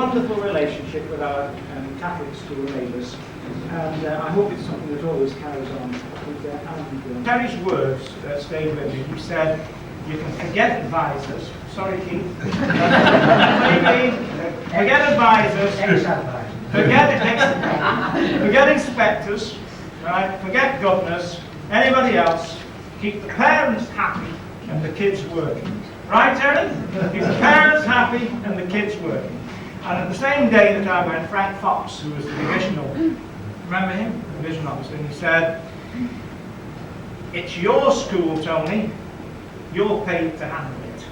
wonderful relationship with our Catholic school neighbours, and I hope it's something that always carries on with Alan. Terry's words stayed with me. He said, "You can forget advisors." Sorry, Keith. Forget advisors. Forget inspectors. Right? Forget governors. Anybody else. Keep the parents happy and the kids working. Right, Terry? Keep the parents happy and the kids working. And at the same day that I went, Frank Fox, who was the divisional, remember him? The division officer, and he said, "It's your school, Tony. You're paid to handle it.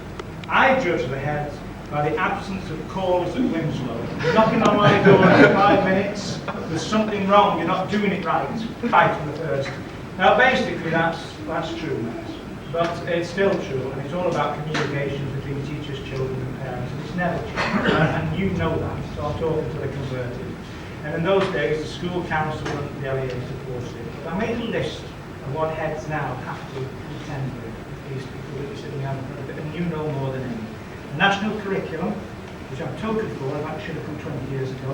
I judge the head by the absence of callers at Winslow. Knocking on my door in 5 minutes, there's something wrong, you're not doing it right from the first." Now basically that's true, but it's still true, and it's all about communication between teachers, children and parents, and it's never changed, and you know that, so I'm talking to the converted. And in those days the school council and the LEA supported it. But I made a list of what heads now have to contend with, these people that are sitting down in front of it, and you know more than any. A national curriculum, which I'm totally for, I should have come 20 years ago.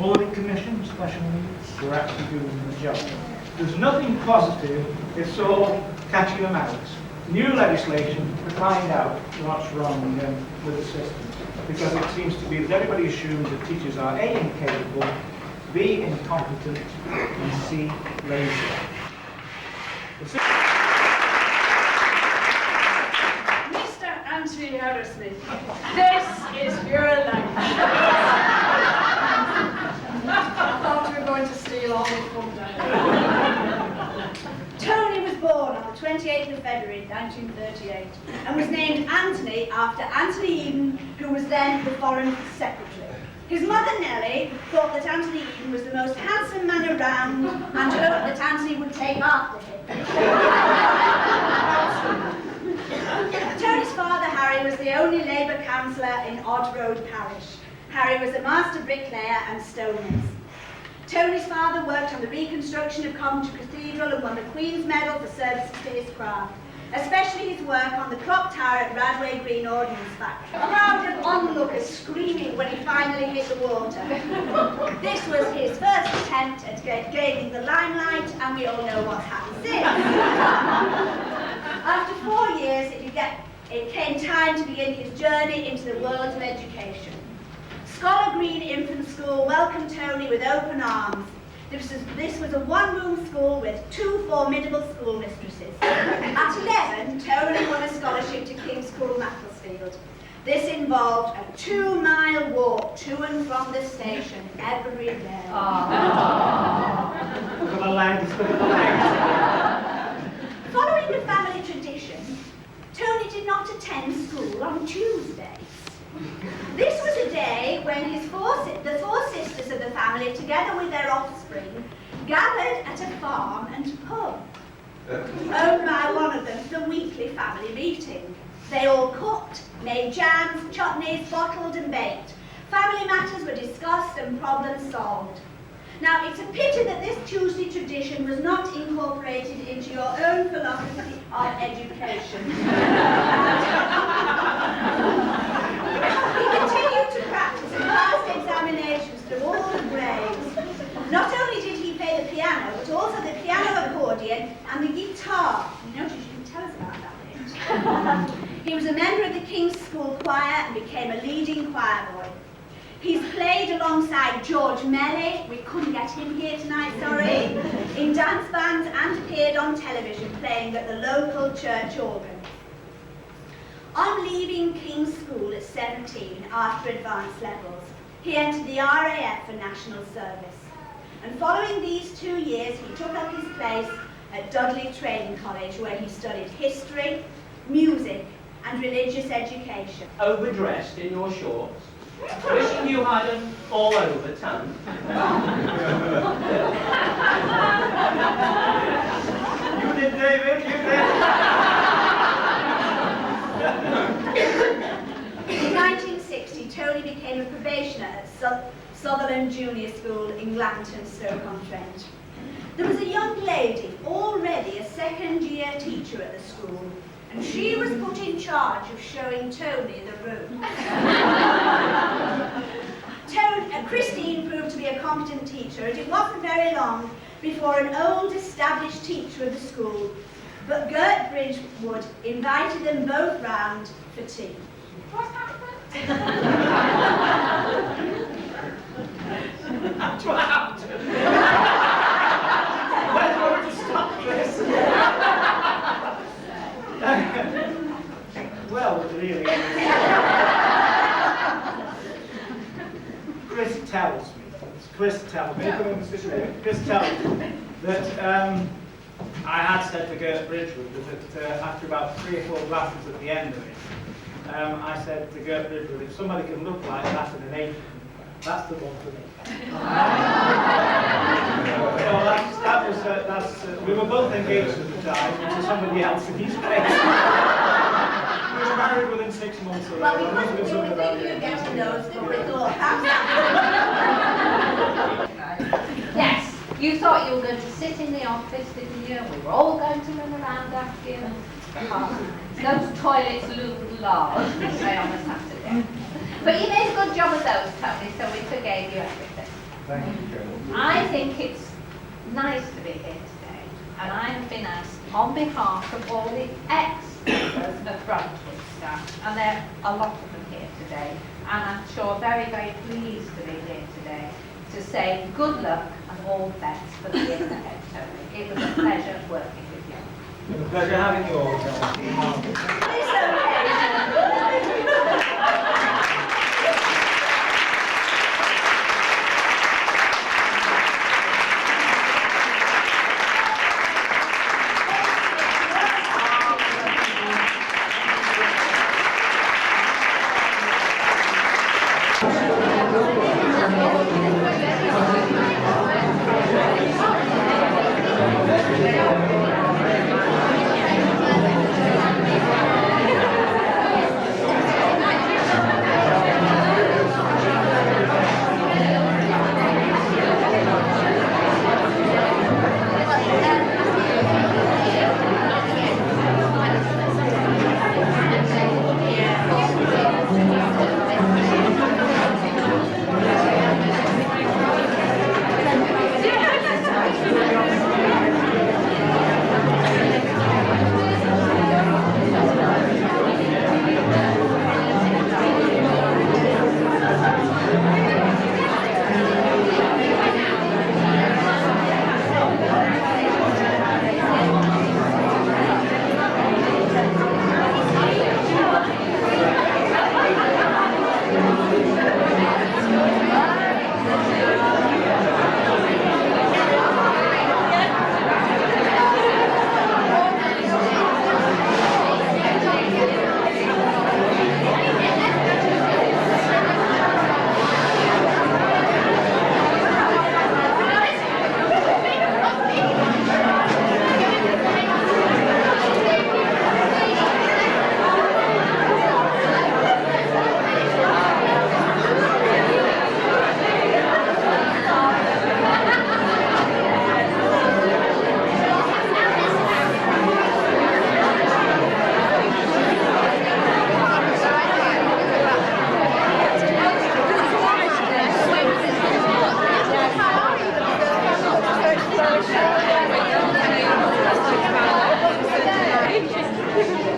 Audit commission, special needs, we're actually doing the job. There's nothing positive, it's all catching them out. New legislation to find out what's wrong with the system. Because it seems to be that everybody assumes that teachers are A, incapable, B, incompetent, and C, lazy. Mr. Anthony Arrowsmith, this is your life. I thought we were going to steal all the fun down. Tony was born on the 28th of February 1938 and was named Anthony after Anthony Eden, who was then the Foreign Secretary. His mother Nellie thought that Anthony Eden was the most handsome man around and hoped that Anthony would take after him. Tony's father, Harry, was the only Labour councillor in Odd Road parish. Harry was a master bricklayer and stonemason. Tony's father worked on the reconstruction of Coventry Cathedral and won the Queen's Medal for services to his craft, especially his work on the clock tower at Radway Green Ordnance Factory. A crowd of onlookers screaming when he finally hit the water. This was his first attempt at gaining the limelight, and we all know what's happened since. After 4 years, it came time to begin his journey into the world of education. Scholar Green Infant School welcomed Tony with open arms. This was a one-room school with 2 formidable schoolmistresses. At 11, Tony won a scholarship to King's School, Macclesfield. This involved a 2-mile walk to and from the station every day. Following the family tradition, Tony did not attend school on Tuesdays. This was a day when the 4 sisters of the family, together with their offspring, gathered at a farm and pub. Owned by one of them, the weekly family meeting. They all cooked, made jams, chutneys, bottled and baked. Family matters were discussed and problems solved. Now, it's a pity that this Tuesday tradition was not incorporated into your own philosophy of education. He continued to practice and pass examinations through all the grades. Not only did he play the piano, but also the piano accordion and the guitar. You notice you didn't tell us about that bit. He was a member of the King's School Choir and became a leading choir boy. He's played alongside George Melly, we couldn't get him here tonight, sorry, in dance bands and appeared on television playing at the local church organ. On leaving King's School at 17 after advanced levels, he entered the RAF for national service. And following these 2 years, he took up his place at Dudley Training College, where he studied history, music and religious education. Overdressed in your shorts, wishing you had an all-over tan. You did, David, you did. In 1960, Tony became a probationer at Sutherland Junior School in Glanton, Stoke-on-Trent. There was a young lady, already a second-year teacher at the school, and she was put in charge of showing Tony the room. Christine proved to be a competent teacher, and it wasn't very long before an old established teacher of the school, but Gert Bridgewood invited them both round for tea. What happened? That's what happened. Where do you want to stop this? Well, really. Chris tells me that I had said to Gert Bridgewood that after about 3 or 4 glasses at the end of it, I said to Gert Bridgewood, if somebody can look like that in an apron, that's the one for me. We were both engaged at the time to somebody else in his place. We were married within 6 months. Well, we couldn't think you'd get to know us, did we? Yes, you thought you were going to sit in the office, didn't you? We were all going to run around after you. Those toilets loomed large, we say on a Saturday. But you made a good job of those, Tony, so we forgave you everything. Thank you, Carol. I think it's nice to be here today, and I have been asked on behalf of all the ex-members of Brunswick staff, and there are a lot of them here today, and I'm sure very, very pleased to be here today to say good luck and all the best for the year ahead, Tony. It was a pleasure working with you. It was a pleasure having you all, Carol. It's okay.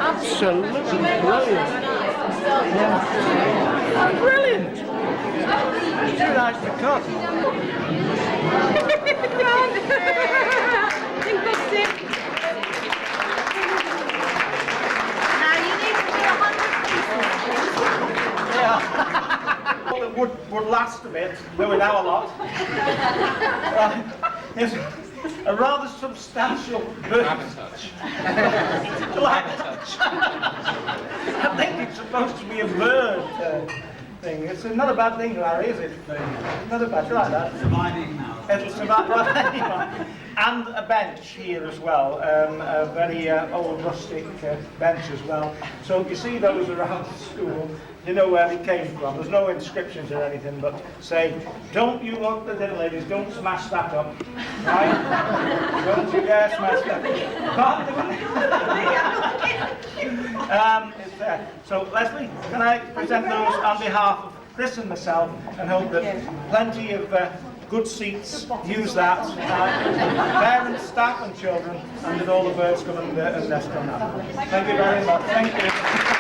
Absolutely brilliant. Yeah. Brilliant. It's too nice to cut. Now you need to do 100 pieces. Yeah. Well, it would last a bit, though in our lot. It's a rather substantial bird. Touch. Touch. I think it's supposed to be a bird thing. It's not a bad thing, Larry, is it? Not a bad. You like that? Surviving now. It'll survive. Well, anyway. And a bench here as well, a very old rustic bench as well. So you see those around the school. you know where it came from. There's no inscriptions or anything, but say, don't you look, the little ladies, don't smash that up, right? Don't you dare smash that up. It's there. So, Leslie, can I present those on behalf of Chris and myself, and hope that plenty of good seats use that, parents, staff and children, and that all the birds come and nest on that. Thank you very much. Thank you.